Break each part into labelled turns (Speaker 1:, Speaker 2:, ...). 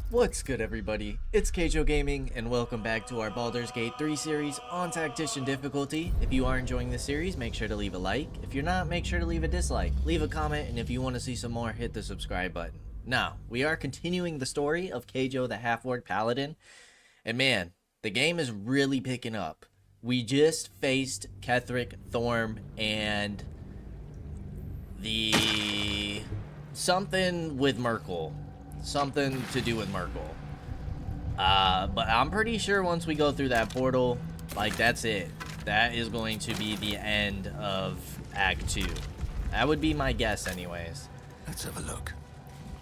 Speaker 1: What's good, everybody? It's Kaige-O Gaming, and welcome back to our Baldur's Gate 3 series on Tactician difficulty. If you are enjoying this series, make sure to leave a like. If you're not, make sure to leave a dislike. Leave a comment, and if you want to see some more, hit the subscribe button. Now, we are continuing the story of Kaige-O the Half-Orc Paladin, and man, the game is really picking up. We just faced Ketheric, Thorm, and the... something with Merkel. Something to do with Merkel. But I'm pretty sure once we go through that portal, like, that's it. That is going to be the end of Act 2. That would be my guess anyways.
Speaker 2: Let's have a look.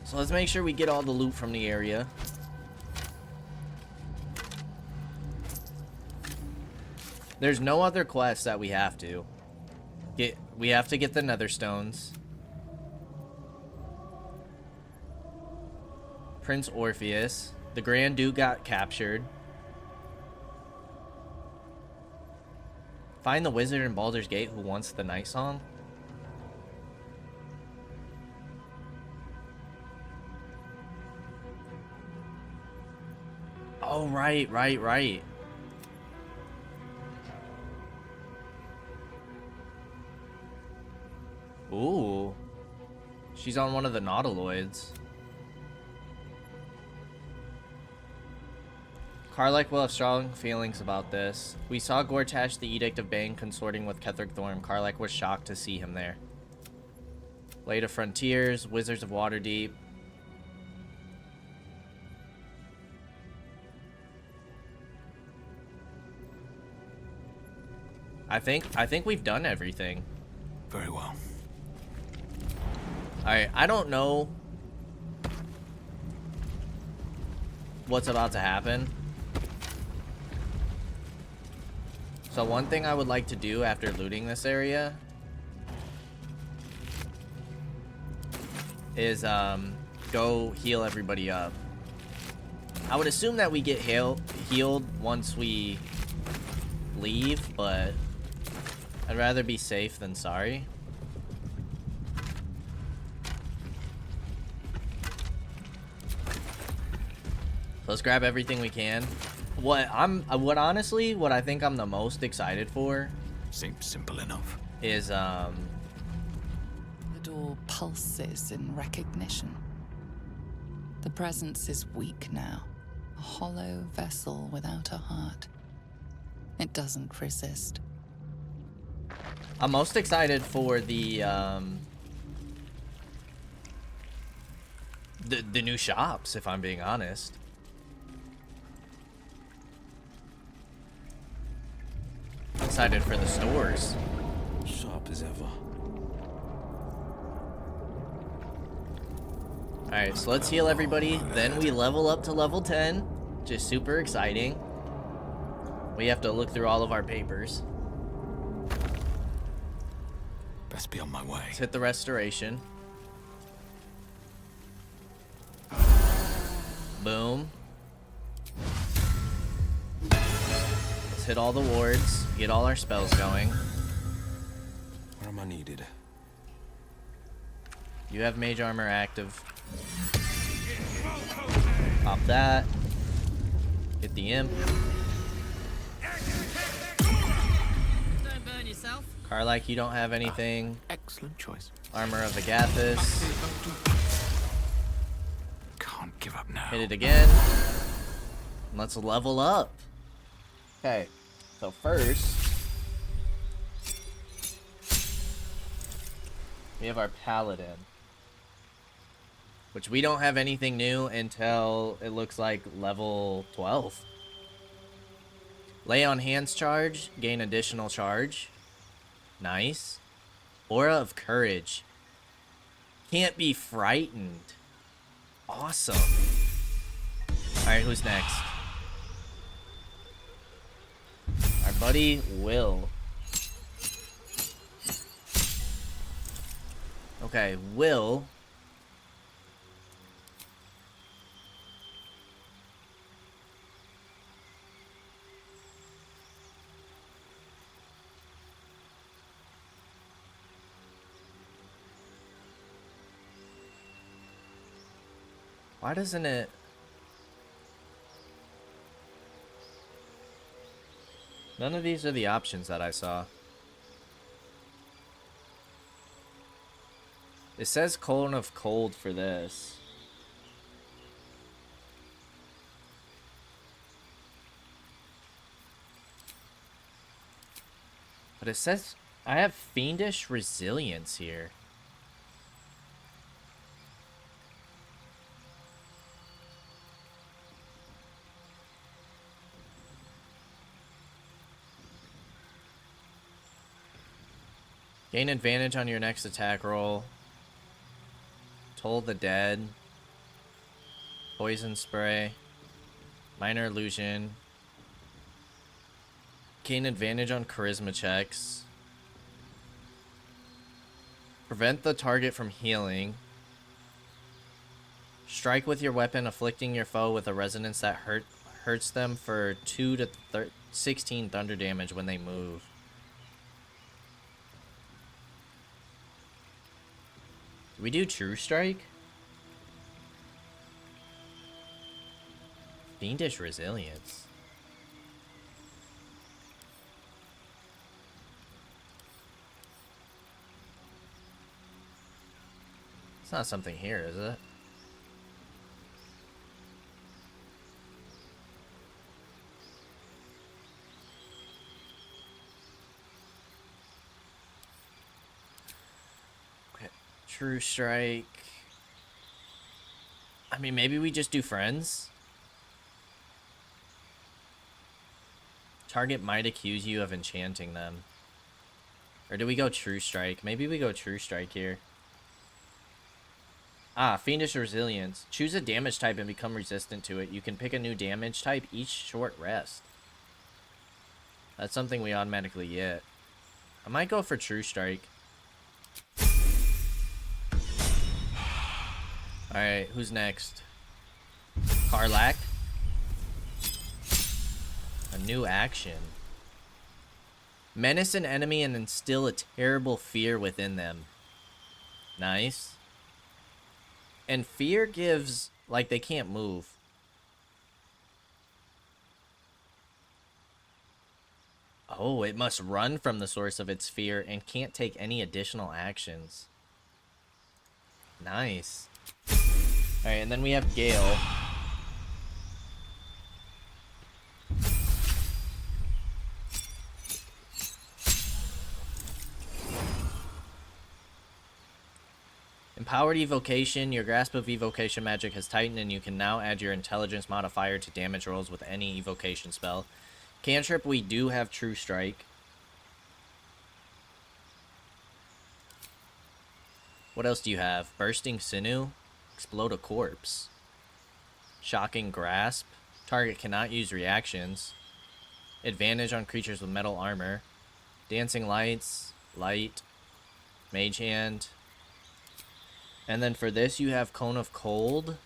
Speaker 1: So let's make sure we get all the loot from the area. There's no other quests that we have to get. We have to get the Nether Stones. Prince Orpheus. The Grand Duke got captured. Find the wizard in Baldur's Gate who wants the night song. Oh, right. Ooh. She's on one of the nautiloids. Karlach will have strong feelings about this. We saw Gortash, the Edict of Bane, consorting with Ketheric Thorm. Karlach was shocked to see him there. Blade of Frontiers, Wizards of Waterdeep. I think we've done everything.
Speaker 2: Very well.
Speaker 1: Alright, I don't know what's about to happen. So one thing I would like to do after looting this area is go heal everybody up. I would assume that we get healed once we leave, but I'd rather be safe than sorry. Let's grab everything we can. What I think I'm the most excited for
Speaker 2: Seems simple enough.
Speaker 1: is
Speaker 3: The door pulses in recognition. The presence is weak now, a hollow vessel without a heart. It doesn't resist.
Speaker 1: I'm most excited for the new shops, if I'm being honest. Excited for the stores.
Speaker 2: Sharp as ever.
Speaker 1: Alright, so let's heal everybody. Then we level up to level 10. Which is super exciting. We have to look through all of our papers.
Speaker 2: Best be on my way.
Speaker 1: Let's hit the restoration. Boom. Let's hit all the wards. Get all our spells going.
Speaker 2: Where am I needed?
Speaker 1: You have mage armor active. Pop that. Hit the imp.
Speaker 4: Don't burn yourself.
Speaker 1: Karlach, you don't have anything.
Speaker 2: Excellent choice.
Speaker 1: Armor of Agathis.
Speaker 2: Can't give up now.
Speaker 1: Hit it again. Let's level up. Okay, so first we have our paladin, which we don't have anything new until it looks like level 12. Lay on hands charge, gain additional charge. Nice. Aura of courage. Can't be frightened. Awesome. Alright, who's next? Our buddy Will. Okay, Will. Why doesn't it... None of these are the options that I saw. It says Cone of Cold for this. But it says I have Fiendish Resilience here. Gain advantage on your next attack roll. Toll the Dead. Poison Spray. Minor Illusion. Gain advantage on charisma checks. Prevent the target from healing. Strike with your weapon, afflicting your foe with a resonance that hurts them for 2 to 16 thunder damage when they move. Do we do True Strike? Fiendish Resilience. It's not something here, is it? Okay. True Strike. I mean, maybe we just do Friends. Target might accuse you of enchanting them. Or do we go True Strike? Maybe we go True Strike here. Ah, Fiendish Resilience. Choose a damage type and become resistant to it. You can pick a new damage type each short rest. That's something we automatically get. I might go for True Strike. Alright, who's next? Karlach. A new action. Menace an enemy and instill a terrible fear within them. Nice. And fear gives, like, they can't move. Oh, it must run from the source of its fear and can't take any additional actions. Nice. Alright, and then we have Gale. Empowered Evocation. Your grasp of evocation magic has tightened and you can now add your intelligence modifier to damage rolls with any evocation spell. Cantrip, we do have True Strike. What else do you have? Bursting Sinew. Explode a corpse. Shocking Grasp. Target cannot use reactions. Advantage on creatures with metal armor. Dancing Lights. Light. Mage Hand. And then for this, you have Cone of Cold.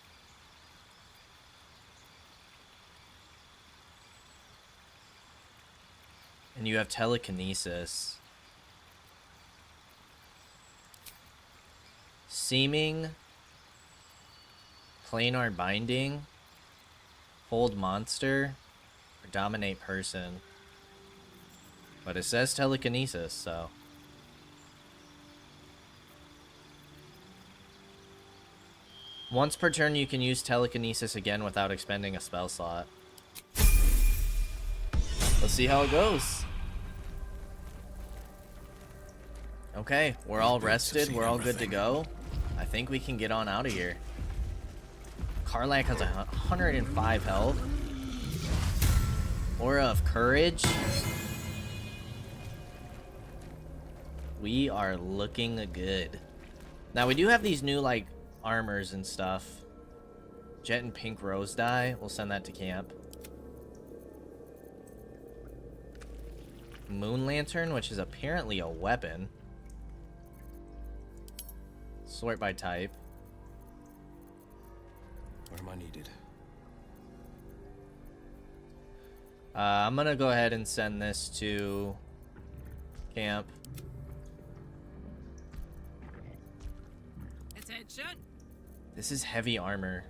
Speaker 1: And you have Telekinesis. Seeming. Planar Binding. Hold Monster. Or Dominate Person. But it says Telekinesis, so... Once per turn, you can use Telekinesis again without expending a spell slot. Let's see how it goes. Okay, we're all rested. We're all good to go. I think we can get on out of here. Karlach has 105 health. Aura of Courage. We are looking good. Now, we do have these new, like, armors and stuff. Jet and Pink Rose die. We'll send that to camp. Moon Lantern, which is apparently a weapon. Sort by type.
Speaker 2: Where am I needed?
Speaker 1: I'm gonna go ahead and send this to camp.
Speaker 4: Attention.
Speaker 1: This is heavy armor.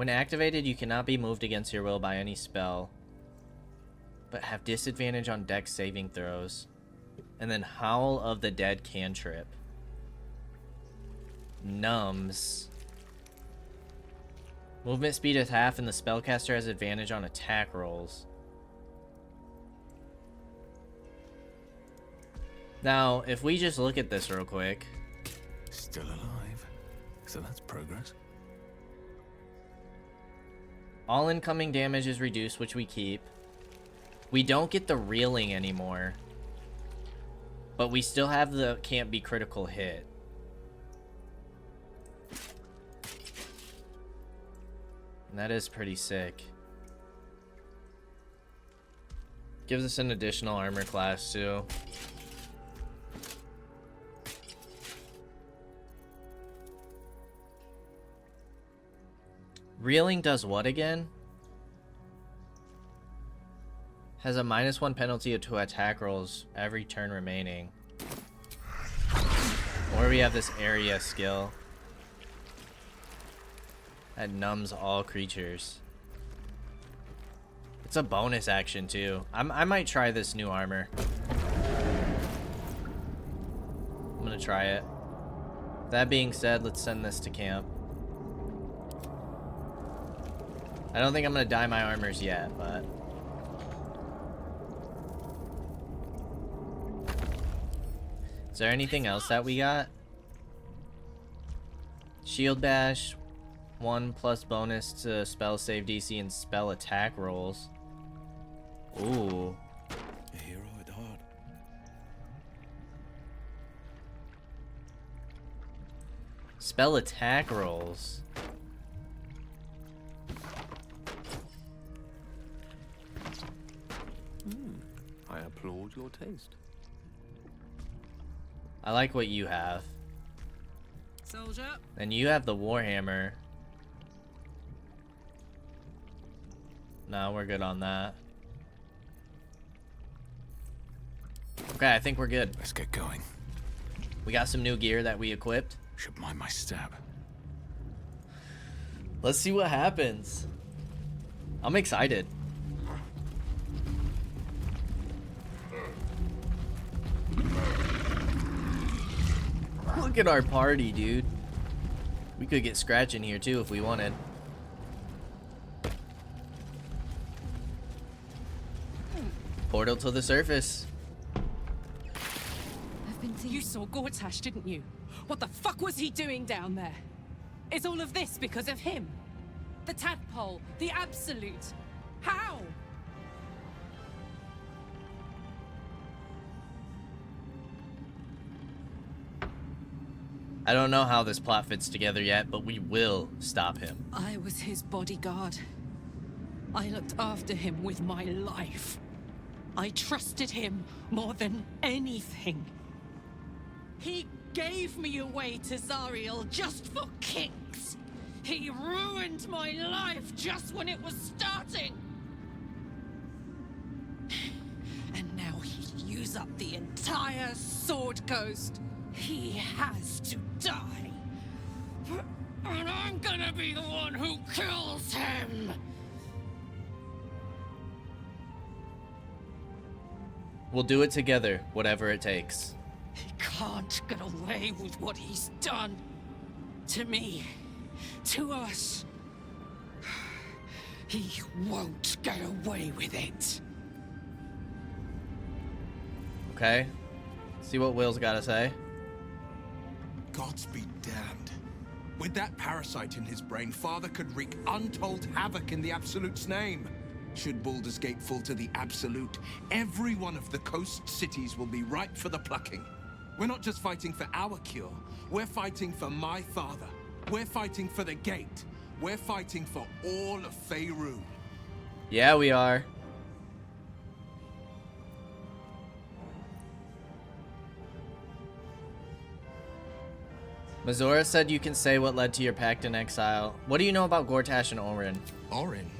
Speaker 1: When activated, you cannot be moved against your will by any spell, but have disadvantage on dex saving throws. And then Howl of the Dead cantrip. Numbs. Movement speed is half and the spellcaster has advantage on attack rolls. Now, if we just look at this real quick.
Speaker 2: Still alive. So that's progress.
Speaker 1: All incoming damage is reduced, which we keep. We don't get the reeling anymore. But we still have the can't be critical hit. And that is pretty sick. Gives us an additional armor class too. Reeling does what again? Has a -1 penalty to attack rolls every turn remaining. Or we have this area skill that numbs all creatures. It's a bonus action too. I might try this new armor. I'm gonna try it. That being said, let's send this to camp. I don't think I'm gonna dye my armors yet, but is there anything else that we got? Shield bash, 1+ bonus to spell save DC and spell attack rolls. Ooh.
Speaker 2: A hero at heart.
Speaker 1: Spell attack rolls.
Speaker 2: I applaud your taste.
Speaker 1: I like what you have.
Speaker 4: Soldier.
Speaker 1: And you have the Warhammer. No, we're good on that. Okay, I think we're good.
Speaker 2: Let's get going.
Speaker 1: We got some new gear that we equipped.
Speaker 2: Should mind my stab.
Speaker 1: Let's see what happens. I'm excited. Look at our party, dude. We could get Scratch in here too if we wanted. Portal to the surface.
Speaker 5: You saw Gortash, didn't you? What the fuck was he doing down there? Is all of this because of him? The tadpole, the absolute. How?
Speaker 1: I don't know how this plot fits together yet, but we will stop him.
Speaker 5: I was his bodyguard. I looked after him with my life. I trusted him more than anything. He gave me away to Zariel just for kicks. He ruined my life just when it was starting. And now he'd use up the entire Sword Coast. He has to die. And I'm gonna be the one who kills him.
Speaker 1: We'll do it together, whatever it takes.
Speaker 5: He can't get away with what he's done. To me. To us. He won't get away with it.
Speaker 1: Okay? See what Will's got to say.
Speaker 6: Gods be damned. With that parasite in his brain, Father could wreak untold havoc in the Absolute's name. Should Baldur's Gate fall to the Absolute, every one of the coast cities will be ripe for the plucking. We're not just fighting for our cure, we're fighting for my father. We're fighting for the Gate. We're fighting for all of Faerun.
Speaker 1: Yeah, we are. Mazora said you can say what led to your pact in exile. What do you know about Gortash and Orin?
Speaker 6: Orin?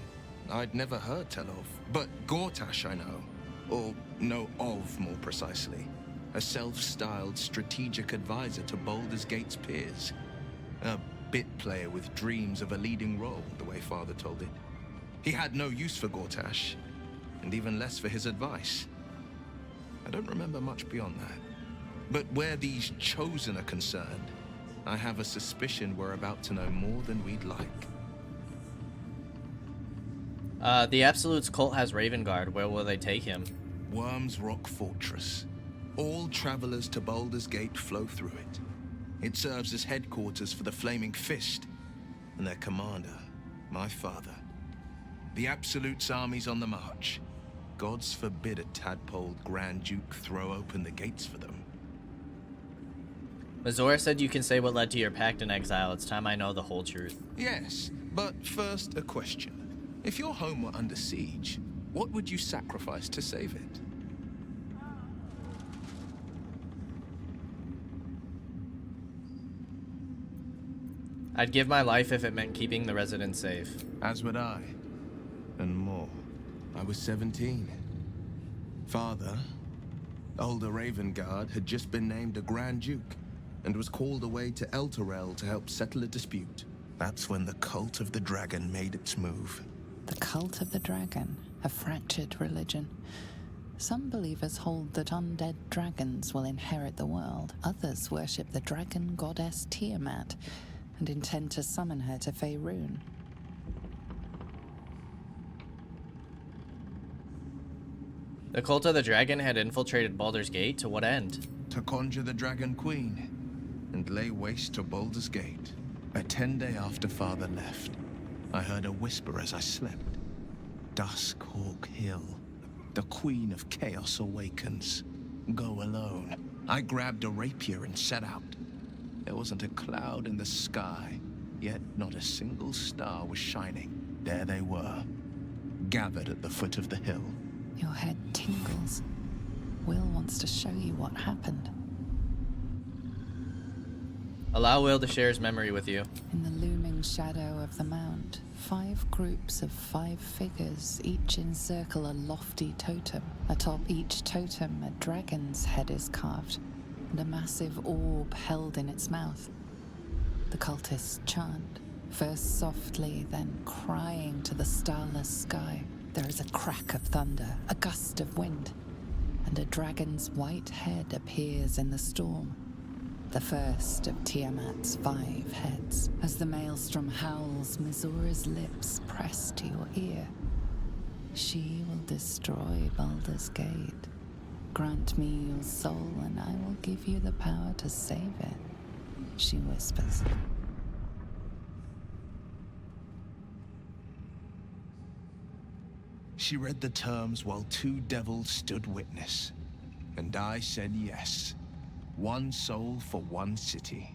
Speaker 6: I'd never heard tell of. But Gortash I know. Or know of, more precisely. A self-styled strategic advisor to Baldur's Gate's peers. A bit player with dreams of a leading role, the way Father told it. He had no use for Gortash, and even less for his advice. I don't remember much beyond that. But where these Chosen are concerned, I have a suspicion we're about to know more than we'd like.
Speaker 1: The Absolute's cult has Raven Guard. Where will they take him?
Speaker 6: Worm's Rock Fortress. All travelers to Baldur's Gate flow through it. It serves as headquarters for the Flaming Fist, and their commander, my father. The Absolute's army's on the march. Gods forbid a tadpole Grand Duke throw open the gates for them.
Speaker 1: Mazora said you can say what led to your pact in exile. It's time I know the whole truth.
Speaker 6: Yes, but first a question. If your home were under siege, what would you sacrifice to save it?
Speaker 1: I'd give my life if it meant keeping the residents safe.
Speaker 6: As would I. And more. I was 17. Father, older Ravengard, had just been named a Grand Duke and was called away to Elturel to help settle a dispute. That's when the Cult of the Dragon made its move.
Speaker 3: The Cult of the Dragon, a fractured religion. Some believers hold that undead dragons will inherit the world. Others worship the dragon goddess Tiamat and intend to summon her to Faerun.
Speaker 1: The Cult of the Dragon had infiltrated Baldur's Gate. To what end?
Speaker 6: To conjure the Dragon Queen and lay waste to Baldur's Gate. A 10-day after Father left, I heard a whisper as I slept. Duskhawk Hill. The Queen of Chaos awakens. Go alone. I grabbed a rapier and set out. There wasn't a cloud in the sky, yet not a single star was shining. There they were, gathered at the foot of the hill.
Speaker 3: Your head tingles. Will wants to show you what happened.
Speaker 1: Allow Will to share his memory with you.
Speaker 3: In the looming shadow of the mount, 5 groups of 5 figures each encircle a lofty totem. Atop each totem, a dragon's head is carved, and a massive orb held in its mouth. The cultists chant, first softly, then crying to the starless sky. There is a crack of thunder, a gust of wind, and a dragon's white head appears in the storm. The first of Tiamat's 5 heads. As the maelstrom howls, Mizora's lips press to your ear. She will destroy Baldur's Gate. Grant me your soul, and I will give you the power to save it, she whispers.
Speaker 6: She read the terms while 2 devils stood witness, and I said yes. 1 soul for 1 city.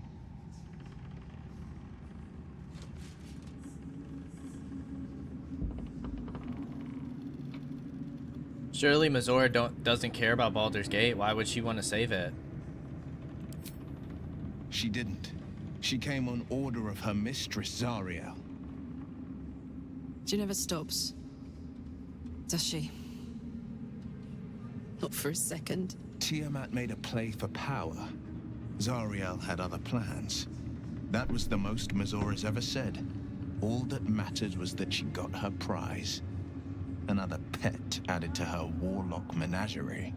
Speaker 1: Surely Mazora doesn't care about Baldur's Gate. Why would she want to save it?
Speaker 6: She didn't. She came on order of her mistress, Zariel.
Speaker 4: She never stops. Does she? Not for a second.
Speaker 6: Tiamat made a play for power. Zariel had other plans. That was the most Mizora's ever said. All that mattered was that she got her prize. Another pet added to her warlock menagerie.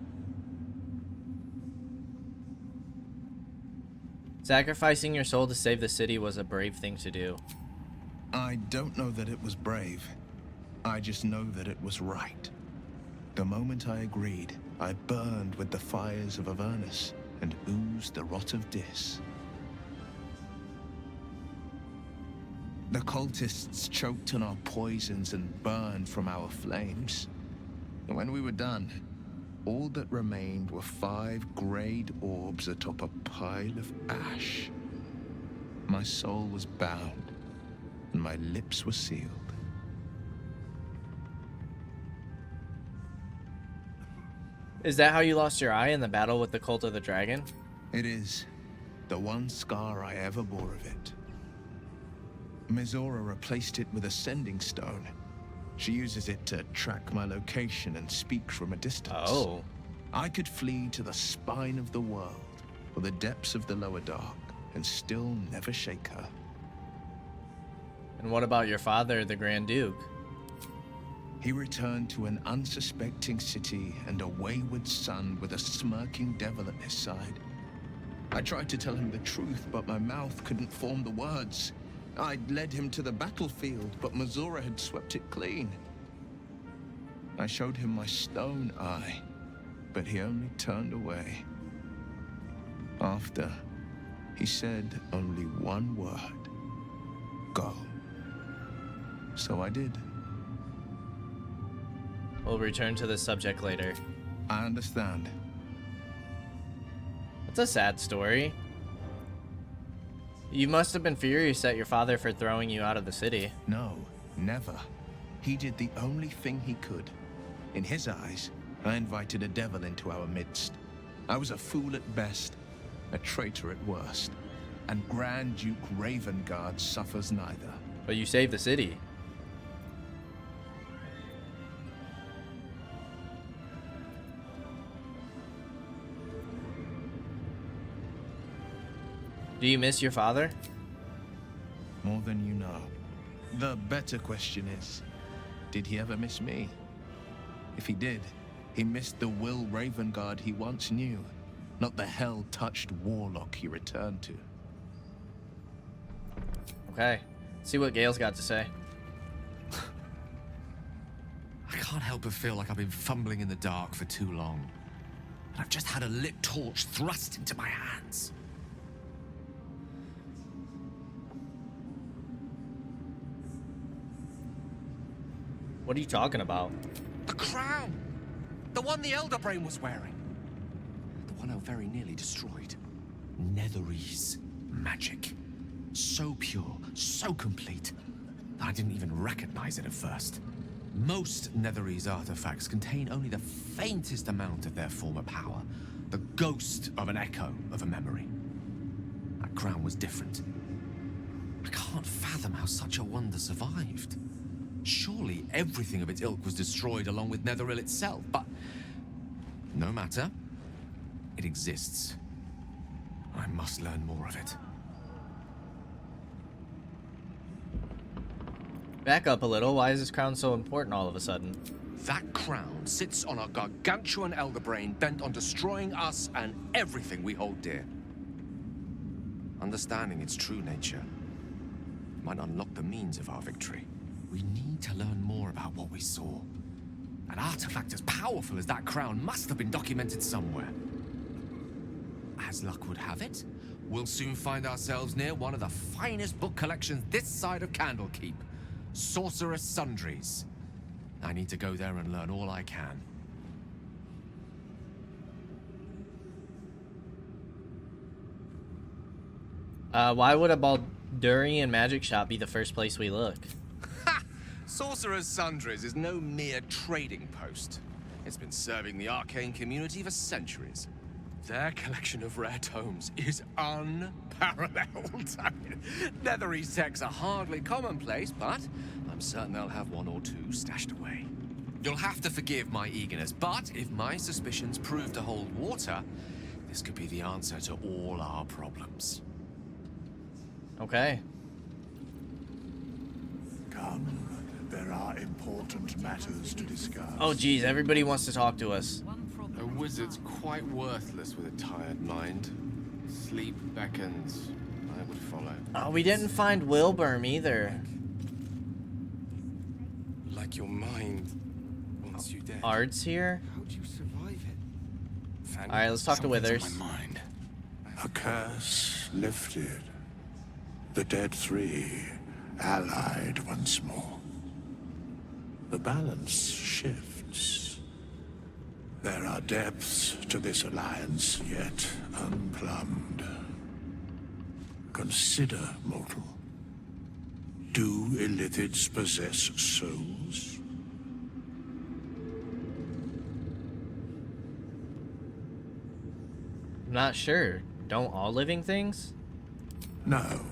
Speaker 1: Sacrificing your soul to save the city was a brave thing to do.
Speaker 6: I don't know that it was brave. I just know that it was right. The moment I agreed, I burned with the fires of Avernus and oozed the rot of Dis. The cultists choked on our poisons and burned from our flames. And when we were done, all that remained were 5 grayed orbs atop a pile of ash. My soul was bound, and my lips were sealed.
Speaker 1: Is that how you lost your eye in the battle with the Cult of the Dragon?
Speaker 6: It is the one scar I ever bore of it. Mizora replaced it with a sending stone. She uses it to track my location and speak from a distance.
Speaker 1: Oh.
Speaker 6: I could flee to the spine of the world or the depths of the lower dark and still never shake her.
Speaker 1: And what about your father, the Grand Duke?
Speaker 6: He returned to an unsuspecting city and a wayward son with a smirking devil at his side. I tried to tell him the truth, but my mouth couldn't form the words. I'd led him to the battlefield, but Mazura had swept it clean. I showed him my stone eye, but he only turned away. After, he said only one word: go. So I did.
Speaker 1: We'll return to this subject later.
Speaker 6: I understand.
Speaker 1: It's a sad story. You must have been furious at your father for throwing you out of the city.
Speaker 6: No, never. He did the only thing he could. In his eyes, I invited a devil into our midst. I was a fool at best, a traitor at worst. And Grand Duke Ravengard suffers neither.
Speaker 1: But you saved the city. Do you miss your father?
Speaker 6: More than you know. The better question is, did he ever miss me? If he did, he missed the Will Ravengard he once knew, not the hell-touched warlock he returned to.
Speaker 1: Okay. See what Gale's got to say.
Speaker 7: I can't help but feel like I've been fumbling in the dark for too long. And I've just had a lit torch thrust into my hands.
Speaker 1: What are you talking about?
Speaker 7: The crown! The one the Elder Brain was wearing. The one I very nearly destroyed. Netherese magic. So pure, so complete, that I didn't even recognize it at first. Most Netherese artifacts contain only the faintest amount of their former power. The ghost of an echo of a memory. That crown was different. I can't fathom how such a wonder survived. Surely everything of its ilk was destroyed along with Netheril itself, but no matter. It exists. I must learn more of it.
Speaker 1: Back up a little. Why is this crown so important all of a sudden?
Speaker 7: That crown sits on a gargantuan elder brain bent on destroying us and everything we hold dear. Understanding its true nature might unlock the means of our victory. We need to learn more about what we saw. An artifact as powerful as that crown must have been documented somewhere. As luck would have it, we'll soon find ourselves near one of the finest book collections this side of Candlekeep. Sorcerer's Sundries. I need to go there and learn all I can.
Speaker 1: Why would a Baldurian magic shop be the first place we look?
Speaker 7: Ha! Sorcerer's Sundries is no mere trading post. It's been serving the arcane community for centuries. Their collection of rare tomes is unparalleled. I mean, Netherese texts are hardly commonplace, but I'm certain they'll have one or two stashed away. You'll have to forgive my eagerness, but if my suspicions prove to hold water, this could be the answer to all our problems.
Speaker 1: Okay.
Speaker 8: Come, there are important matters to discuss.
Speaker 1: Oh geez, everybody wants to talk to us.
Speaker 9: A wizard's quite worthless with a tired mind. Sleep beckons. I would follow.
Speaker 1: Oh, we didn't find Wilburm either.
Speaker 9: Like your mind wants you dead.
Speaker 1: Ard's here.
Speaker 9: How'd you survive it?
Speaker 1: Alright, let's talk to Withers.
Speaker 2: On my mind.
Speaker 8: A curse lifted. The dead three allied once more. The balance shifts. There are depths to this alliance yet unplumbed. Consider, mortal. Do illithids possess souls?
Speaker 1: I'm not sure. Don't all living things?
Speaker 8: No.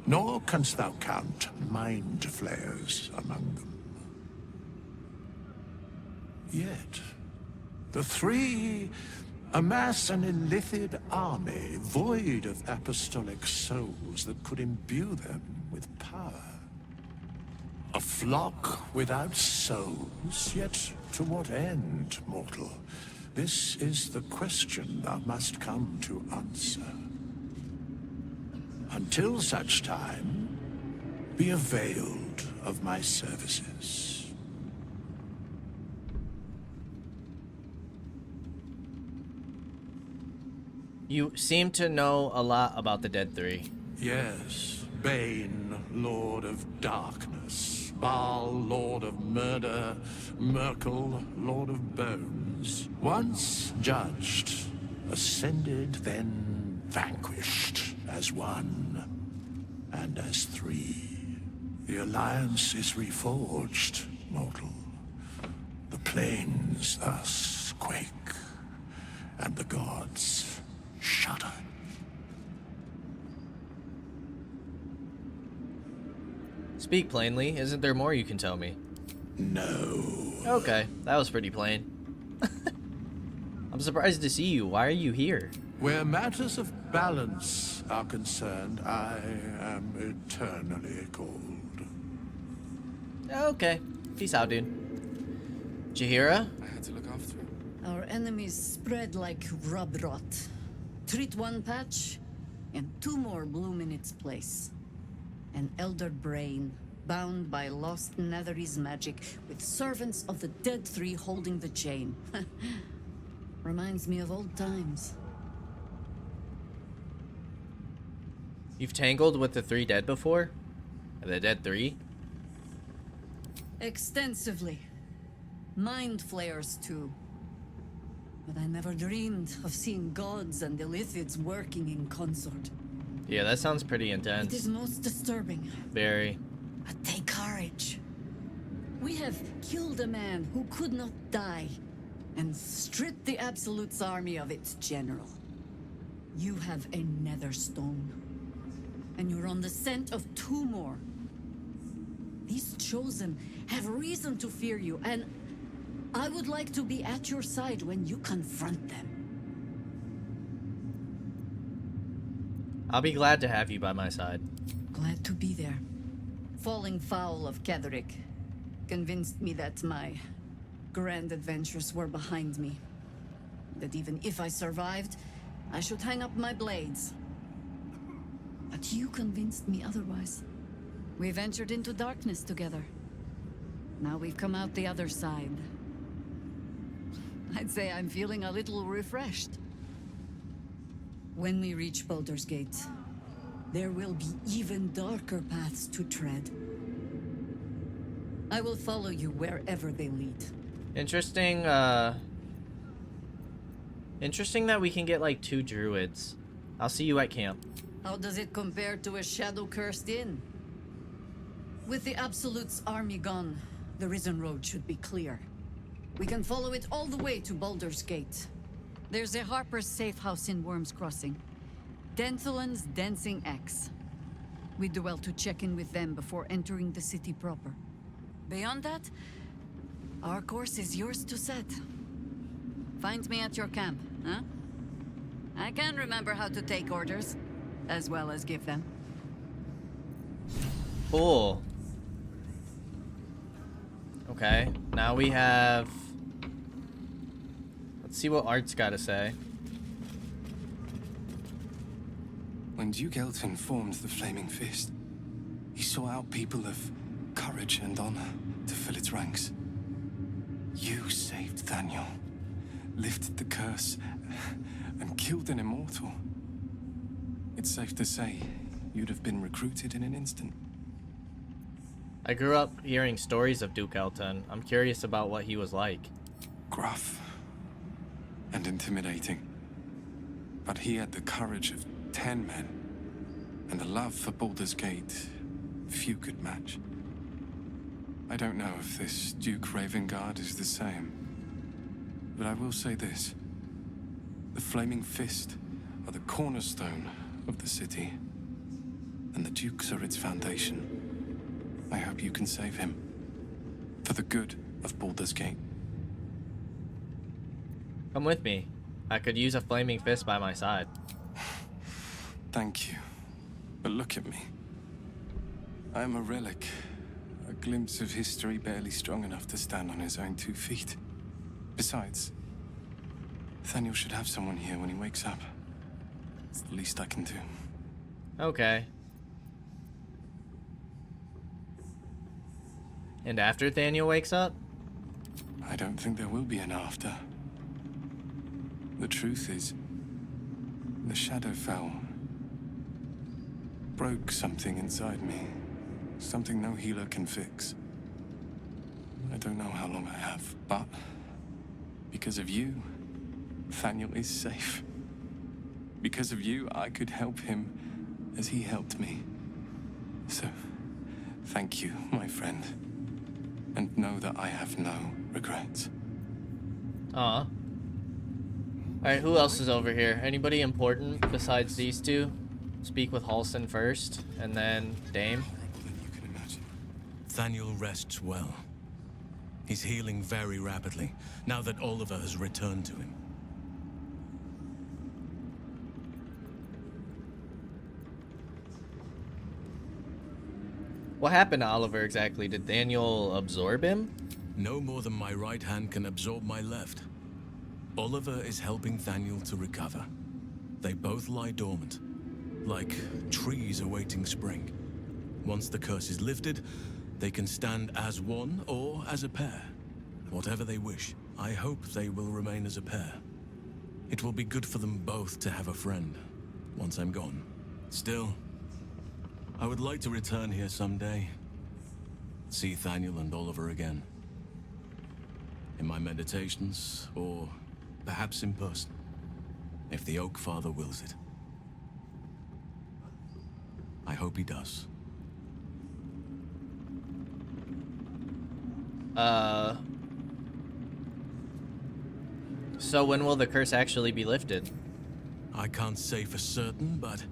Speaker 8: Nor canst thou count mind flayers among them. Yet, the three Amass an illithid army void of apostolic souls that could imbue them with power. A flock without souls, yet to what end, mortal? This is the question thou must come to answer. Until such time, be availed of my services.
Speaker 1: You seem to know a lot about the Dead Three.
Speaker 8: Yes, Bane, Lord of Darkness, Baal, Lord of Murder, Merkel, Lord of Bones. Once judged, ascended, then vanquished as one, and as three. The alliance is reforged, mortal. The plains thus quake, and the gods shudder.
Speaker 1: Speak plainly. Isn't there more you can tell me?
Speaker 8: No.
Speaker 1: Okay, that was pretty plain. I'm surprised to see you. Why are you here?
Speaker 8: Where matters of balance are concerned, I am eternally cold.
Speaker 1: Okay. Peace out, dude. Jahira?
Speaker 9: I had to look after him.
Speaker 10: Our enemies spread like rub rot. Treat one patch, and two more bloom in its place. An elder brain, bound by lost Netherese magic, with servants of the Dead Three holding the chain. Reminds me of old times.
Speaker 1: You've tangled with the three dead before? The Dead Three?
Speaker 10: Extensively. Mind flayers, too. But I never dreamed of seeing gods and illithids working in consort.
Speaker 1: Yeah, that sounds pretty
Speaker 10: It is
Speaker 1: intense.
Speaker 10: most disturbing.
Speaker 1: Very.
Speaker 10: But take courage. We have killed a man who could not die, and stripped the Absolute's army of its general. You have a nether stone, and you're on the scent of two more. These chosen have reason to fear you, and I would like to be at your side when you confront them.
Speaker 1: I'll be glad to have you by my side.
Speaker 10: Glad to be there. Falling foul of Ketherick convinced me that my grand adventures were behind me. That even if I survived, I should hang up my blades. But you convinced me otherwise. We ventured into darkness together. Now we've come out the other side. I'd say I'm feeling a little refreshed. When we reach Baldur's Gate, there will be even darker paths to tread. I will follow you wherever they lead.
Speaker 1: Interesting, interesting that we can get like 2 druids. I'll see you at camp.
Speaker 10: How does it compare to a shadow-cursed inn? With the Absolute's army gone, the Risen Road should be clear. We can follow it all the way to Baldur's Gate. There's a Harper's safe house in Worm's Crossing. Denthalen's Dancing Axe. We do well to check in with them before entering the city proper. Beyond that, our course is yours to set. Find me at your camp, huh? I can remember how to take orders, as well as give them.
Speaker 1: Cool. Okay, now we have... Let's see what Art's got to say.
Speaker 7: When Duke Elton formed the Flaming Fist, he sought out people of courage and honor to fill its ranks. You saved Daniel, lifted the curse, and killed an immortal. It's safe to say you'd have been recruited in an instant.
Speaker 1: I grew up hearing stories of Duke Elton. I'm curious about what he was like.
Speaker 7: Gruff and intimidating. But he had the courage of 10 men, and a love for Baldur's Gate few could match. I don't know if this Duke Ravengard is the same, but I will say this. The Flaming Fist are the cornerstone of the city, and the Dukes are its foundation. I hope you can save him, for the good of Baldur's Gate.
Speaker 1: Come with me. I could use a flaming fist by my side.
Speaker 11: Thank you. But look at me. I am a relic. A glimpse of history barely strong enough to stand on his own 2 feet. Besides, Nathaniel should have someone here when he wakes up. It's the least I can do.
Speaker 1: Okay. And after Nathaniel wakes up?
Speaker 11: I don't think there will be an after. The truth is, the shadow fell. Broke something inside me. Something no healer can fix. I don't know how long I have, but because of you, Nathaniel is safe. Because of you, I could help him as he helped me. So, thank you, my friend. And know that I have no regrets.
Speaker 1: Aw. Alright, who else is over here? Anybody important besides these two? Speak with Halsin first, and then Dame.
Speaker 2: Nathaniel rests well. He's healing very rapidly, now that Oliver has returned to him.
Speaker 1: What happened to Oliver exactly? Did Daniel absorb him?
Speaker 2: No more than my right hand can absorb my left. Oliver is helping Nathaniel to recover. They both lie dormant, like trees awaiting spring. Once the curse is lifted, they can stand as one or as a pair. Whatever they wish. I hope they will remain as a pair. It will be good for them both to have a friend, once I'm gone. Still, I would like to return here someday. See Nathaniel and Oliver again. In my meditations, or perhaps in person, if the Oak Father wills it. I hope he does.
Speaker 1: So when will the curse actually be lifted?
Speaker 2: I can't say for certain, but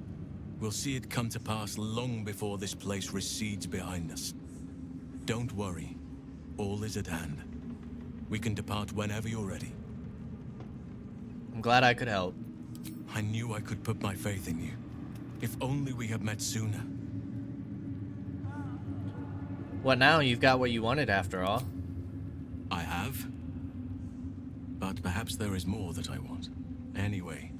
Speaker 2: we'll see it come to pass long before this place recedes behind us. Don't worry. All is at hand. We can depart whenever you're ready.
Speaker 1: I'm glad I could help.
Speaker 2: I knew I could put my faith in you. If only we had met sooner.
Speaker 1: What now? You've got what you wanted after all.
Speaker 2: I have. But perhaps there is more that I want. Anyway,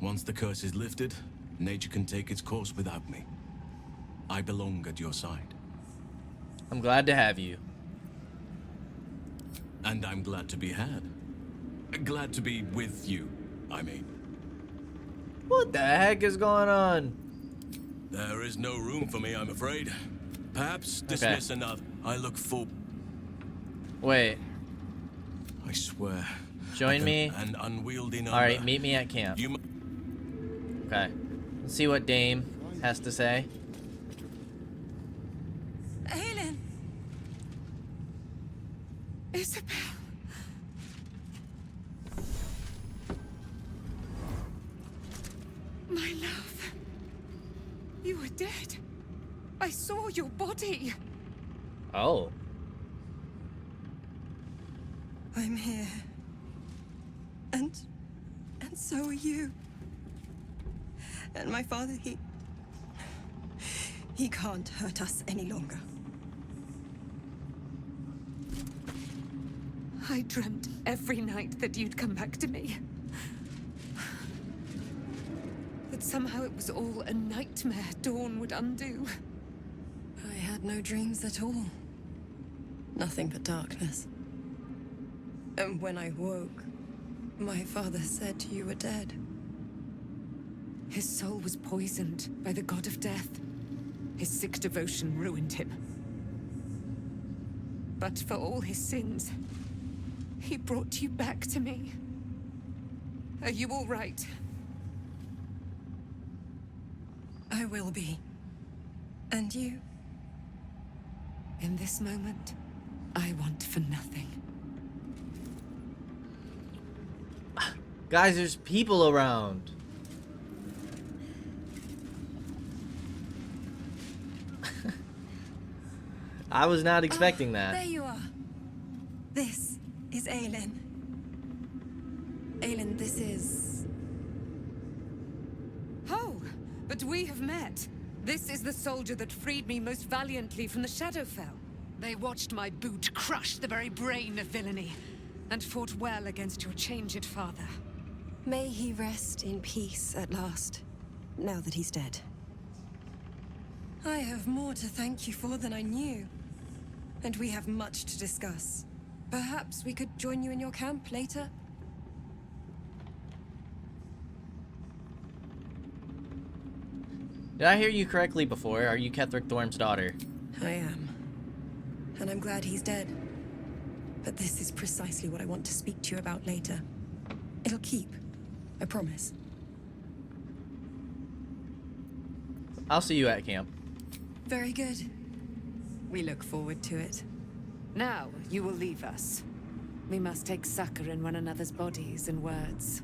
Speaker 2: once the curse is lifted, nature can take its course without me. I belong at your side.
Speaker 1: I'm glad to have you.
Speaker 2: And I'm glad to be had. Glad to be with you, I mean.
Speaker 1: What the heck is going on?
Speaker 2: There is no room for me, I'm afraid. Perhaps dismiss another. I look for...
Speaker 1: Wait.
Speaker 2: I swear.
Speaker 1: Join me.
Speaker 2: An unwieldy number.
Speaker 1: Alright, meet me at camp. Okay. Let's see what Dame has to say.
Speaker 5: Aelin! Isabel! My love. You were dead. I saw your body.
Speaker 1: Oh.
Speaker 5: I'm here. And so are you. And my father, he can't hurt us any longer. I dreamt every night that you'd come back to me. That somehow it was all a nightmare Dawn would undo.
Speaker 4: I had no dreams at all. Nothing but darkness. And when I woke, my father said you were dead.
Speaker 5: His soul was poisoned by the god of death. His sick devotion ruined him. But for all his sins, he brought you back to me. Are you all right?
Speaker 4: I will be. And you?
Speaker 5: In this moment, I want for nothing.
Speaker 1: Guys, there's people around. I was not expecting that.
Speaker 4: There you are. This is Aelin. Aelin, this is...
Speaker 12: Oh, but we have met. This is the soldier that freed me most valiantly from the Shadowfell. They watched my boot crush the very brain of villainy, and fought well against your changed father.
Speaker 4: May he rest in peace at last, now that he's dead. I have more to thank you for than I knew, and we have much to discuss. Perhaps we could join you in your camp later?
Speaker 1: Did I hear you correctly before? Are you Ketheric Thorm's daughter?
Speaker 4: I am. And I'm glad he's dead. But this is precisely what I want to speak to you about later. It'll keep. I promise.
Speaker 1: I'll see you at camp.
Speaker 4: Very good. We look forward to it.
Speaker 12: Now, you will leave us. We must take succor in one another's bodies and words.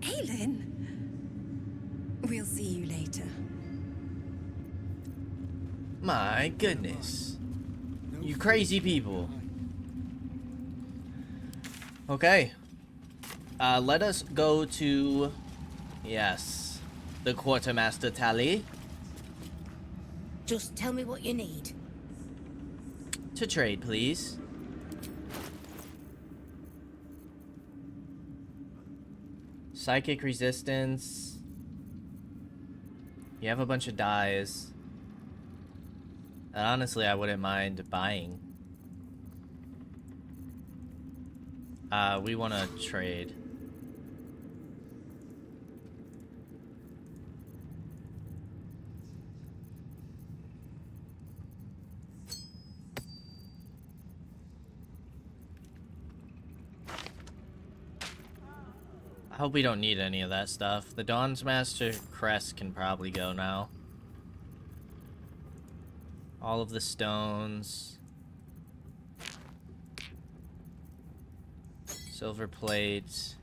Speaker 4: Aelin! We'll see you later.
Speaker 1: My goodness. You crazy people. Okay. Let us go to... Yes. The Quartermaster Tally.
Speaker 13: Just tell me what you need.
Speaker 1: To trade, please. Psychic resistance. You have a bunch of dyes. And honestly, I wouldn't mind buying. We want to trade. I hope we don't need any of that stuff. The Dawn's Master crest can probably go now. All of the stones. Silver plate.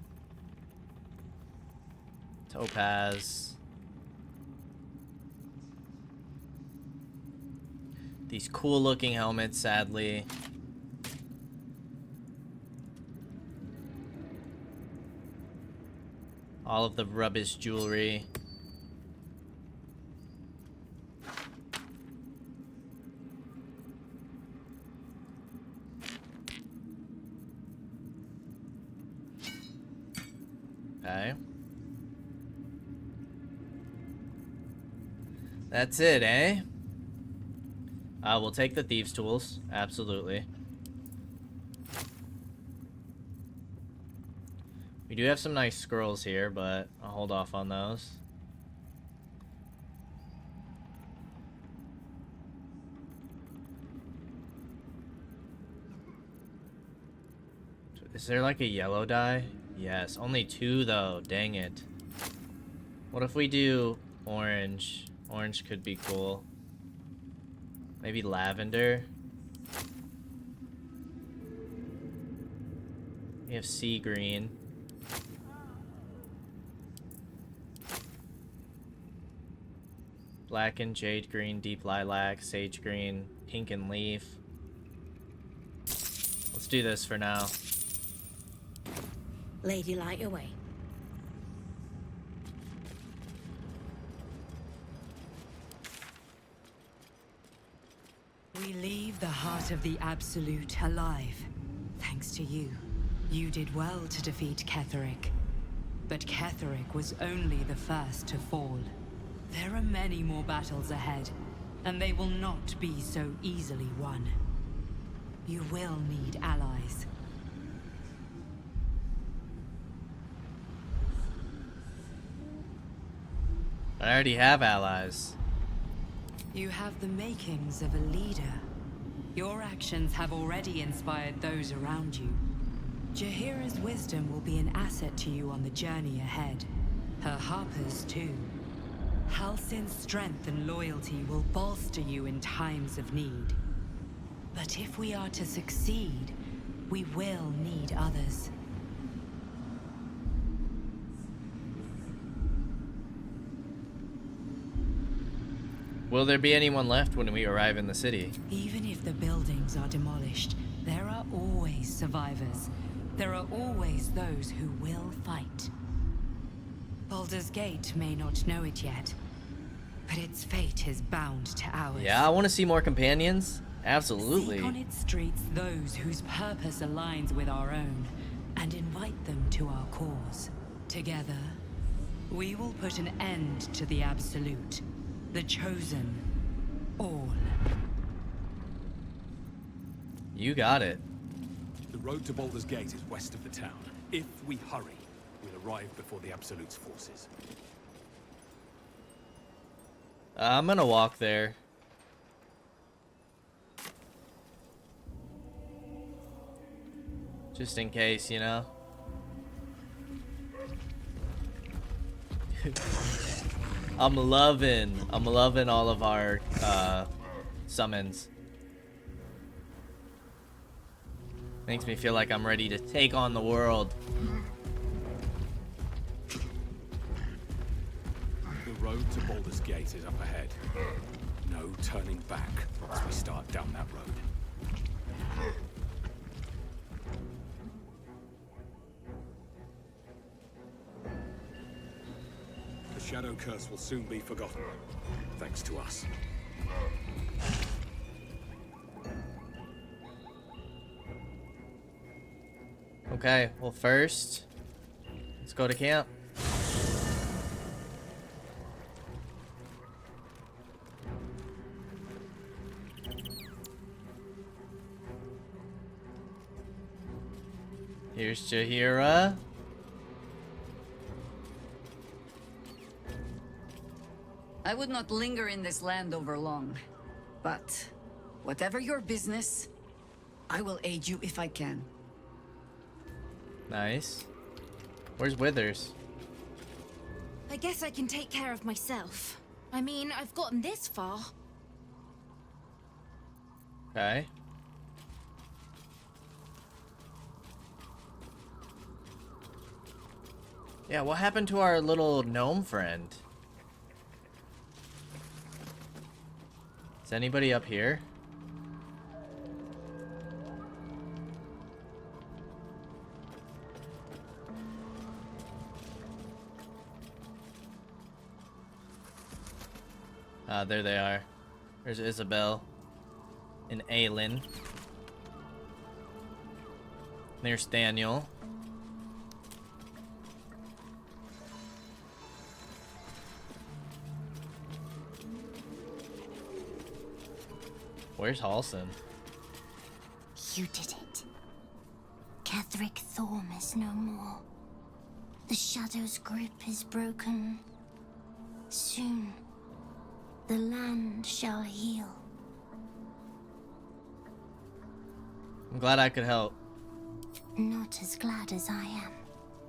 Speaker 1: Topaz. These cool looking helmets, sadly. All of the rubbish jewelry. Okay. That's it, eh? We'll take the thieves' tools. Absolutely. We do have some nice scrolls here, but I'll hold off on those. Is there like a yellow dye? Yes, only 2 though. Dang it. What if we do orange? Orange could be cool. Maybe lavender. We have sea green. Black and jade green, deep lilac, sage green, pink and leaf. Let's do this for now.
Speaker 13: Lady, light away.
Speaker 14: We leave the heart of the Absolute alive. Thanks to you. You did well to defeat Ketheric. But Ketheric was only the first to fall. There are many more battles ahead, and they will not be so easily won. You will need allies.
Speaker 1: I already have allies.
Speaker 14: You have the makings of a leader. Your actions have already inspired those around you. Jaheira's wisdom will be an asset to you on the journey ahead. Her Harper's too. Halsin's strength and loyalty will bolster you in times of need. But if we are to succeed, we will need others.
Speaker 1: Will there be anyone left when we arrive in the city?
Speaker 14: Even if the buildings are demolished, there are always survivors. there are always those who will fight. Baldur's Gate may not know it yet, but its fate is bound to ours.
Speaker 1: Yeah, I want to see more companions. Absolutely.
Speaker 14: Seek on its streets those whose purpose aligns with our own, and invite them to our cause. Together, we will put an end to the Absolute, the Chosen, all.
Speaker 1: You got it.
Speaker 15: The road to Baldur's Gate is west of the town. If we hurry, we'll arrive before the Absolute's forces.
Speaker 1: I'm gonna walk there. Just in case, you know? I'm loving all of our summons. Makes me feel like I'm ready to take on the world.
Speaker 15: The road to Baldur's Gate is up ahead. No turning back as we start down that road. The Shadow Curse will soon be forgotten, thanks to us.
Speaker 1: Okay, well first, let's go to camp. Here's Jaheira.
Speaker 10: I would not linger in this land over long, but whatever your business, I will aid you if I can.
Speaker 1: Nice. Where's Withers?
Speaker 13: I guess I can take care of myself. I mean, I've gotten this far.
Speaker 1: Okay. Yeah, what happened to our little gnome friend? Is anybody up here? There they are. There's Isabel and Aelin. There's Daniel. Where's Halson?
Speaker 13: You did it. Catherick Thorm is no more. The Shadow's grip is broken. Soon, the land shall heal.
Speaker 1: I'm glad I could help.
Speaker 13: Not as glad as I am.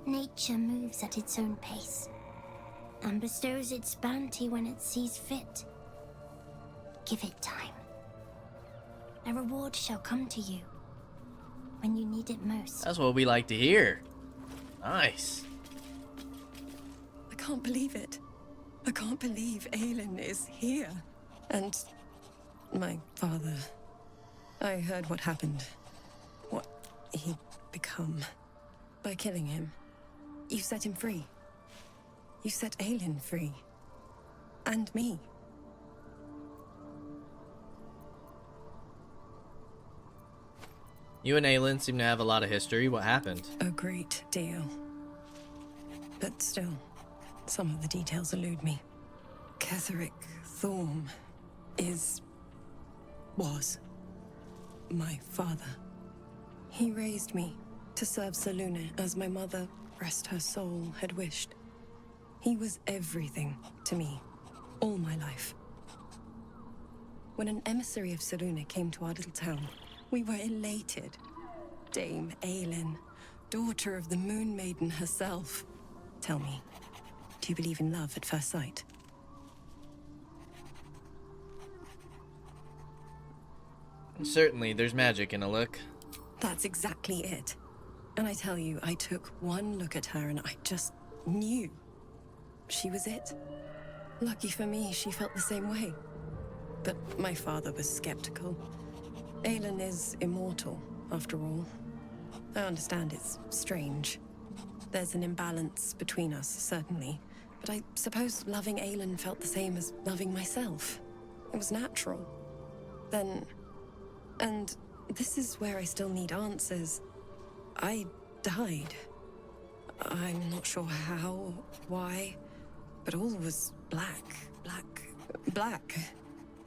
Speaker 13: Nature moves at its own pace, and bestows its bounty when it sees fit. Give it time. A reward shall come to you when you need it most.
Speaker 1: That's what we like to hear. Nice.
Speaker 4: I can't believe it. I can't believe Aelin is here. And my father. I heard what happened. What he'd become. By killing him. You set him free. You set Aelin free. And me.
Speaker 1: You and Aelin seem to have a lot of history. What happened?
Speaker 4: A great deal. But still, some of the details elude me. Catherick Thorm was my father. He raised me to serve Selûne as my mother, rest her soul, had wished. He was everything to me, all my life. When an emissary of Selûne came to our little town, we were elated. Dame Aelin, daughter of the Moon Maiden herself. Tell me, do you believe in love at first sight?
Speaker 1: Certainly, there's magic in a look.
Speaker 4: That's exactly it. And I tell you, I took one look at her and I just knew. She was it. Lucky for me, she felt the same way. But my father was skeptical. Aelin is immortal, after all. I understand it's strange. There's an imbalance between us, certainly. But I suppose loving Aelin felt the same as loving myself. It was natural. Then... And this is where I still need answers. I died. I'm not sure how, why, but all was black.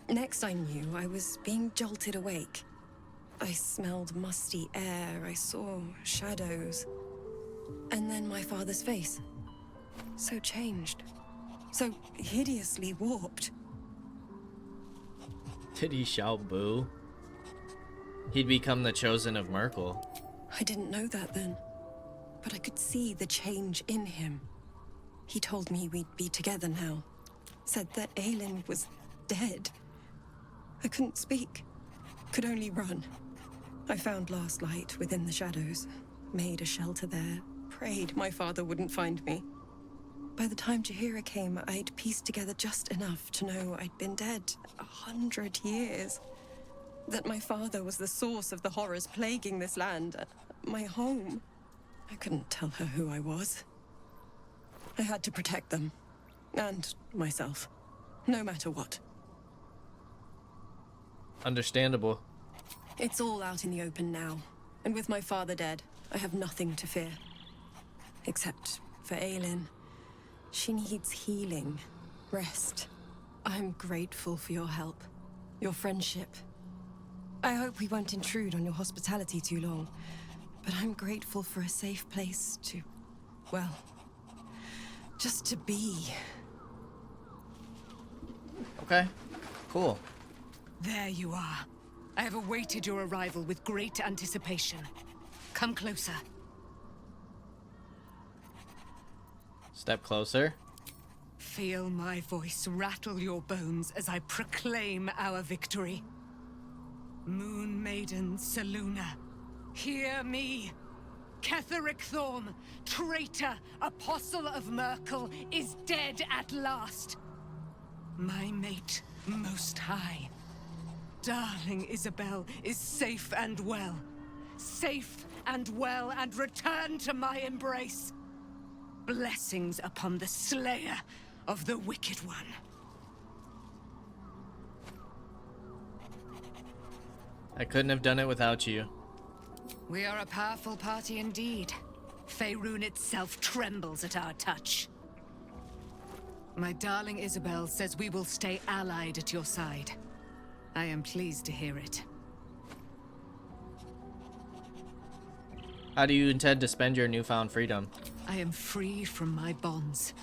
Speaker 4: Next I knew, I was being jolted awake. I smelled musty air, I saw shadows. And then my father's face. So changed. So hideously warped.
Speaker 1: Did he shout boo? He'd become the chosen of Merkel.
Speaker 4: I didn't know that then, but I could see the change in him. He told me we'd be together now. Said that Aelin was dead. I couldn't speak, could only run. I found last light within the shadows, made a shelter there, prayed my father wouldn't find me. By the time Jaheira came, I'd pieced together just enough to know I'd been dead 100 years. That my father was the source of the horrors plaguing this land, my home. I couldn't tell her who I was. I had to protect them, and myself, no matter what.
Speaker 1: Understandable.
Speaker 4: It's all out in the open now, and with my father dead, I have nothing to fear. Except for Aelin. She needs healing, rest. I'm grateful for your help, your friendship. I hope we won't intrude on your hospitality too long, but I'm grateful for a safe place to, well, just to be.
Speaker 1: Okay, cool.
Speaker 12: There you are. I have awaited your arrival with great anticipation. Come closer.
Speaker 1: Step closer.
Speaker 12: Feel my voice rattle your bones as I proclaim our victory. Moon Maiden Selûne, hear me. Ketheric Thorm, traitor, apostle of Merkel, is dead at last. My mate, most high. Darling Isabel is safe and well. Safe and well, and return to my embrace. Blessings upon the slayer of the Wicked One.
Speaker 1: I couldn't have done it without you.
Speaker 12: We are a powerful party indeed. Faerun itself trembles at our touch. My darling Isabel says we will stay allied at your side. I am pleased to hear it.
Speaker 1: How do you intend to spend your newfound freedom?
Speaker 12: I am free from my bonds,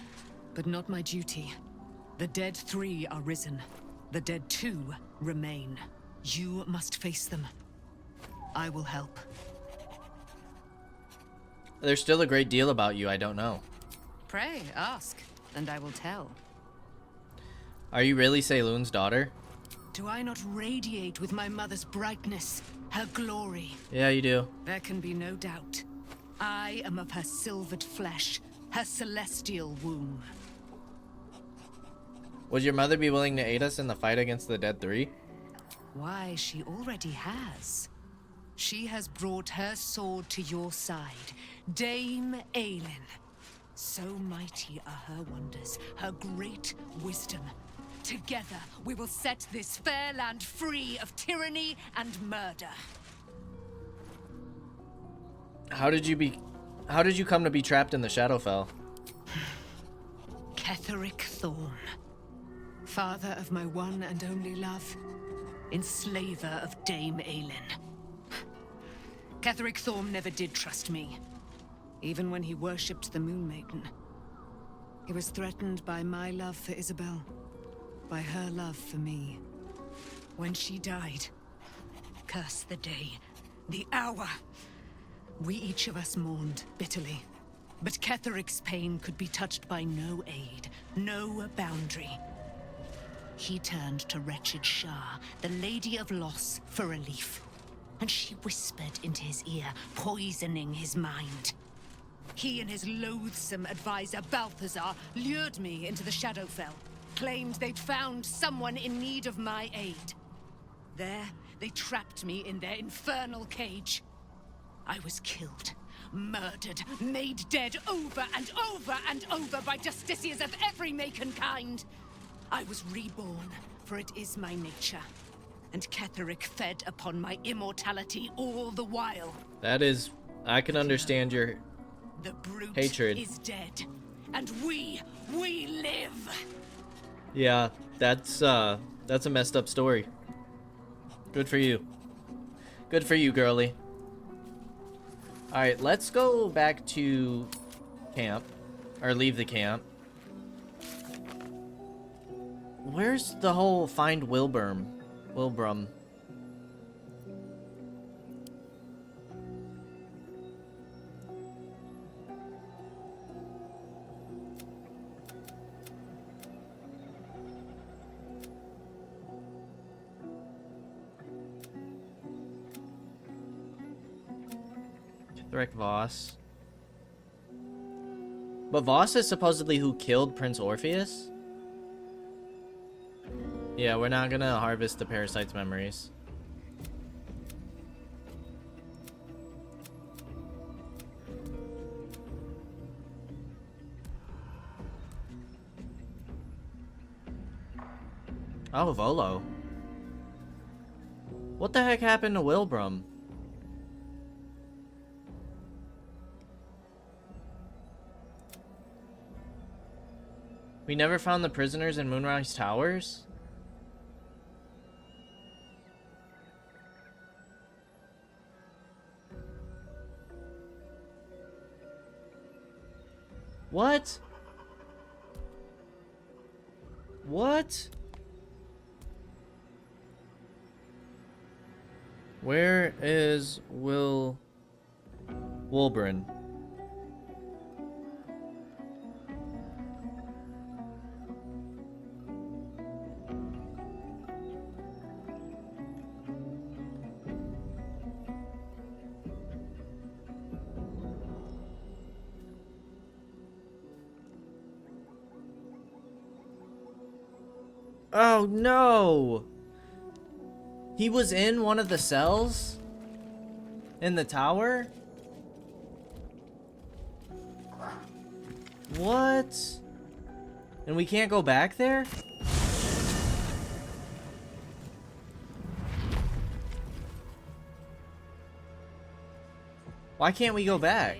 Speaker 12: but not my duty. The dead 3 are risen. The dead 2 remain. You must face them. I will help.
Speaker 1: There's still a great deal about you I don't know.
Speaker 12: Pray, ask, and I will tell.
Speaker 1: Are you really Selûne's daughter?
Speaker 12: Do I not radiate with my mother's brightness, her glory?
Speaker 1: Yeah, you do.
Speaker 12: There can be no doubt. I am of her silvered flesh, her celestial womb.
Speaker 1: Would your mother be willing to aid us in the fight against the Dead 3?
Speaker 12: Why, she already has. She has brought her sword to your side, Dame Aelin. So mighty are her wonders, her great wisdom. Together, we will set this fair land free of tyranny and murder.
Speaker 1: How did you come to be trapped in the Shadowfell?
Speaker 12: Ketheric Thorm, father of my one and only love, enslaver of Dame Aelin. Ketheric Thorm never did trust me, even when he worshipped the Moon Maiden. He was threatened by my love for Isabel, by her love for me. When she died, curse the day, the hour. We each of us mourned bitterly, but Ketheric's pain could be touched by no aid, no boundary. He turned to wretched Shah, the Lady of Loss, for relief, and she whispered into his ear, poisoning his mind. He and his loathsome advisor, Balthazar, lured me into the Shadowfell, claimed they'd found someone in need of my aid. There, they trapped me in their infernal cage.
Speaker 5: I was killed, murdered, made dead over and over and over by justiciars of every make and kind. I was reborn, for it is my nature. And Ketheric fed upon my immortality all the while.
Speaker 1: That is, I can understand your
Speaker 5: The brute
Speaker 1: hatred.
Speaker 5: is dead, and we live.
Speaker 1: Yeah, that's a messed up story. Good for you. Good for you, girly. Alright, let's go back to camp. Or leave the camp. Where's the whole find Wilbrum? Kithric Voss. But Voss is supposedly who killed Prince Orpheus? Yeah, we're not gonna harvest the parasite's memories. Oh, Volo. What the heck happened to Wilbrum? We never found the prisoners in Moonrise Towers? What? What? Where is Wilbren? Oh no! He was in one of the cells? In the tower? What? And we can't go back there? Why can't we go back?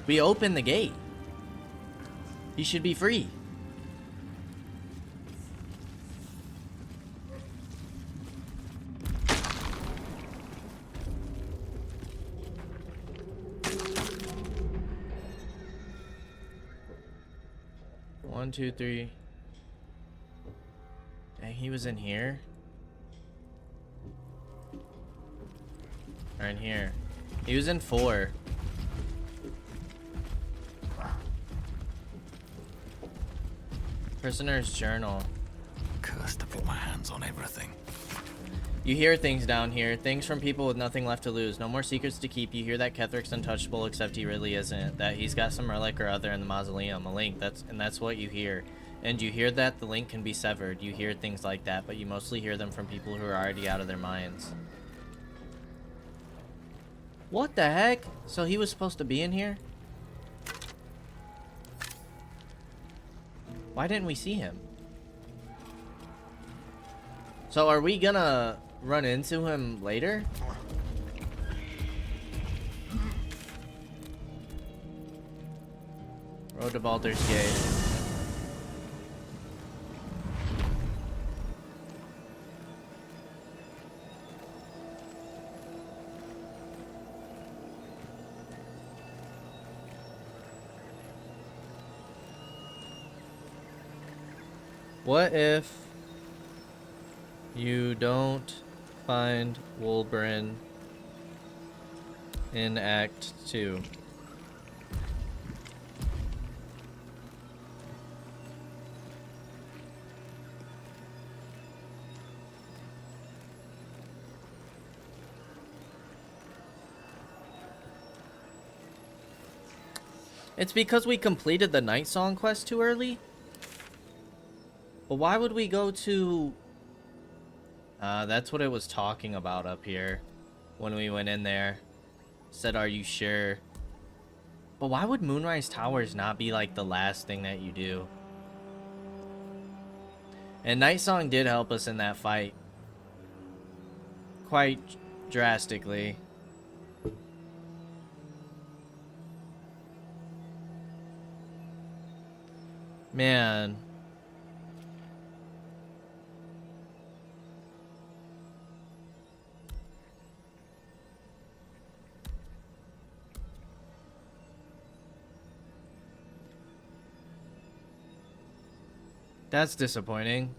Speaker 1: We opened the gate. He should be free. One, two, three. Dang, he was in here. Or in here. He was in 4. Prisoner's journal.
Speaker 2: Cursed to put my hands on everything.
Speaker 1: You hear things down here. Things from people with nothing left to lose. No more secrets to keep. You hear that Kethric's untouchable, except he really isn't. That he's got some relic or other in the mausoleum. A link. That's what you hear. And you hear that the link can be severed. You hear things like that, but you mostly hear them from people who are already out of their minds. What the heck? So he was supposed to be in here? Why didn't we see him? So are we gonna run into him later? Road to Baldur's Gate. What if you don't find Wilbren in Act 2? It's because we completed the Night Song quest too early? But why would we go to... that's what it was talking about up here when we went in there. Said, are you sure? But why would Moonrise Towers not be like the last thing that you do? And Night Song did help us in that fight. Quite drastically. Man. That's disappointing.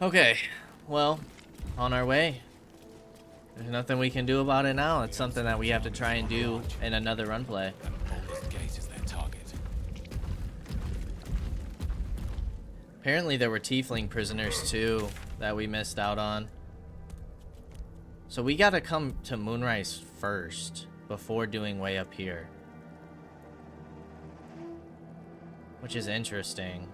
Speaker 1: Okay, well, on our way. There's nothing we can do about it now. It's something that we have to try and do in another run play.
Speaker 2: Baldur's Gate is their target.
Speaker 1: Apparently there were tiefling prisoners too that we missed out on. So we gotta come to Moonrise first before doing way up here. Which is interesting.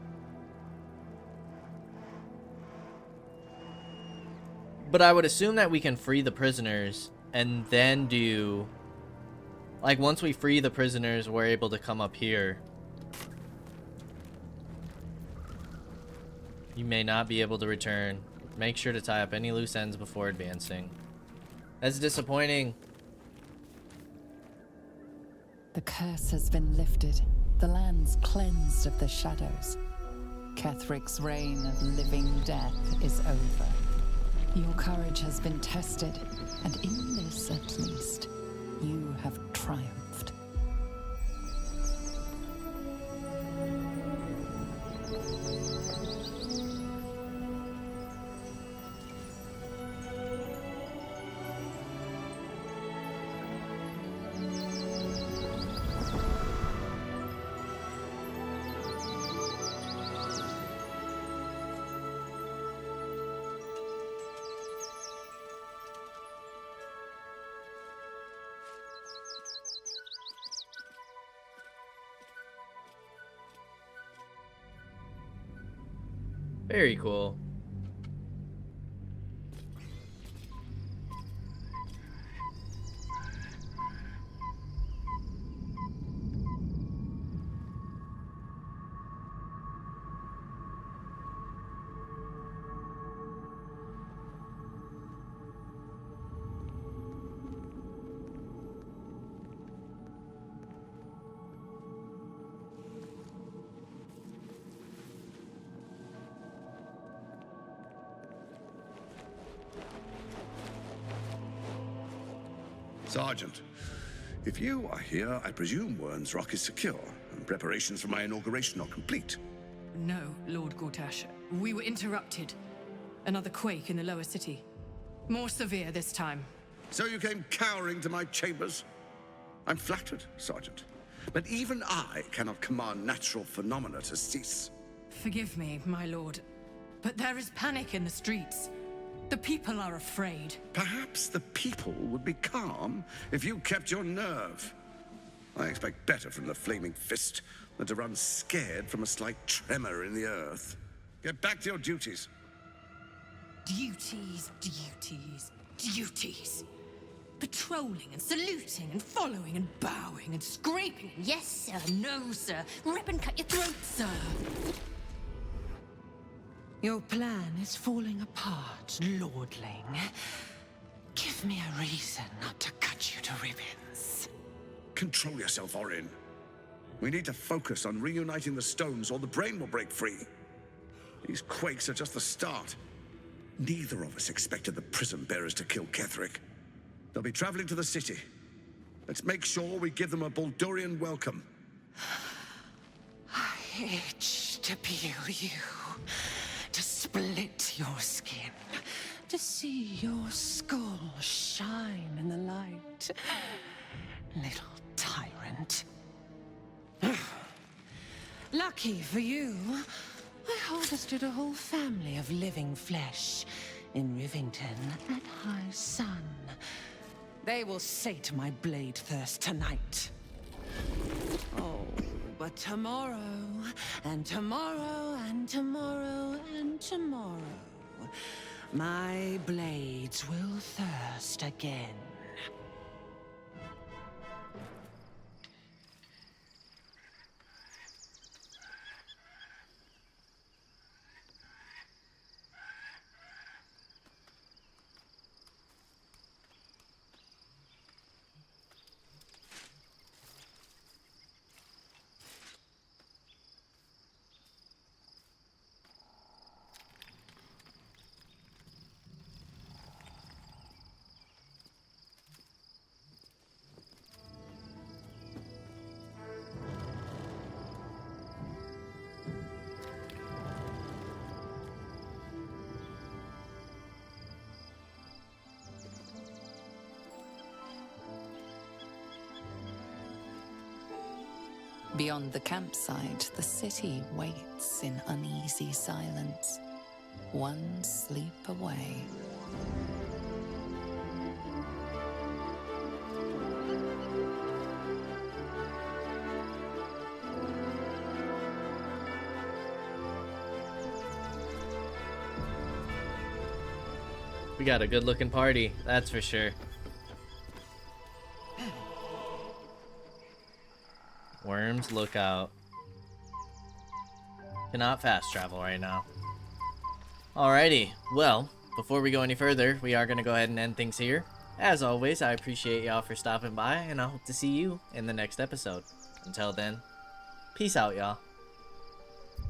Speaker 1: But I would assume that we can free the prisoners and then do... Like, once we free the prisoners, we're able to come up here. You may not be able to return. Make sure to tie up any loose ends before advancing. That's disappointing.
Speaker 3: The curse has been lifted. The land's cleansed of the shadows. Kethric's reign of living death is over. Your courage has been tested, and in this at least, you have triumphed.
Speaker 1: Very cool.
Speaker 16: Sergeant, if you are here, I presume Wern's Rock is secure, and preparations for my inauguration are complete.
Speaker 17: No, Lord Gortash. We were interrupted. Another quake in the lower city. More severe this time.
Speaker 16: So you came cowering to my chambers? I'm flattered, Sergeant. But even I cannot command natural phenomena to cease.
Speaker 17: Forgive me, my lord, but there is panic in the streets. The people are afraid.
Speaker 16: Perhaps the people would be calm if you kept your nerve. I expect better from the flaming fist than to run scared from a slight tremor in the earth. Get back to your duties.
Speaker 17: Duties, duties, duties. Patrolling and saluting and following and bowing and scraping. Yes, sir. No, sir. Rip and cut your throat, sir.
Speaker 5: Your plan is falling apart, lordling. Give me a reason not to cut you to ribbons.
Speaker 16: Control yourself, Orin. We need to focus on reuniting the stones or the brain will break free. These quakes are just the start. Neither of us expected the prison bearers to kill Ketheric. They'll be traveling to the city. Let's make sure we give them a Baldurian welcome.
Speaker 5: I itch to peel you, to split your skin, to see your skull shine in the light. Little tyrant. Lucky for you, I harvested a whole family of living flesh in Rivington at high sun. They will sate my blade thirst tonight. Oh, but tomorrow, and tomorrow, and tomorrow, and tomorrow, my blades will thirst again.
Speaker 3: Beyond the campsite, the city waits in uneasy silence, one sleep away.
Speaker 1: We got a good looking party, that's for sure. Worms, look out. Cannot fast travel right now. Alrighty, well, before we go any further, we are going to go ahead and end things here. As always, I appreciate y'all for stopping by, and I hope to see you in the next episode. Until then, peace out, y'all.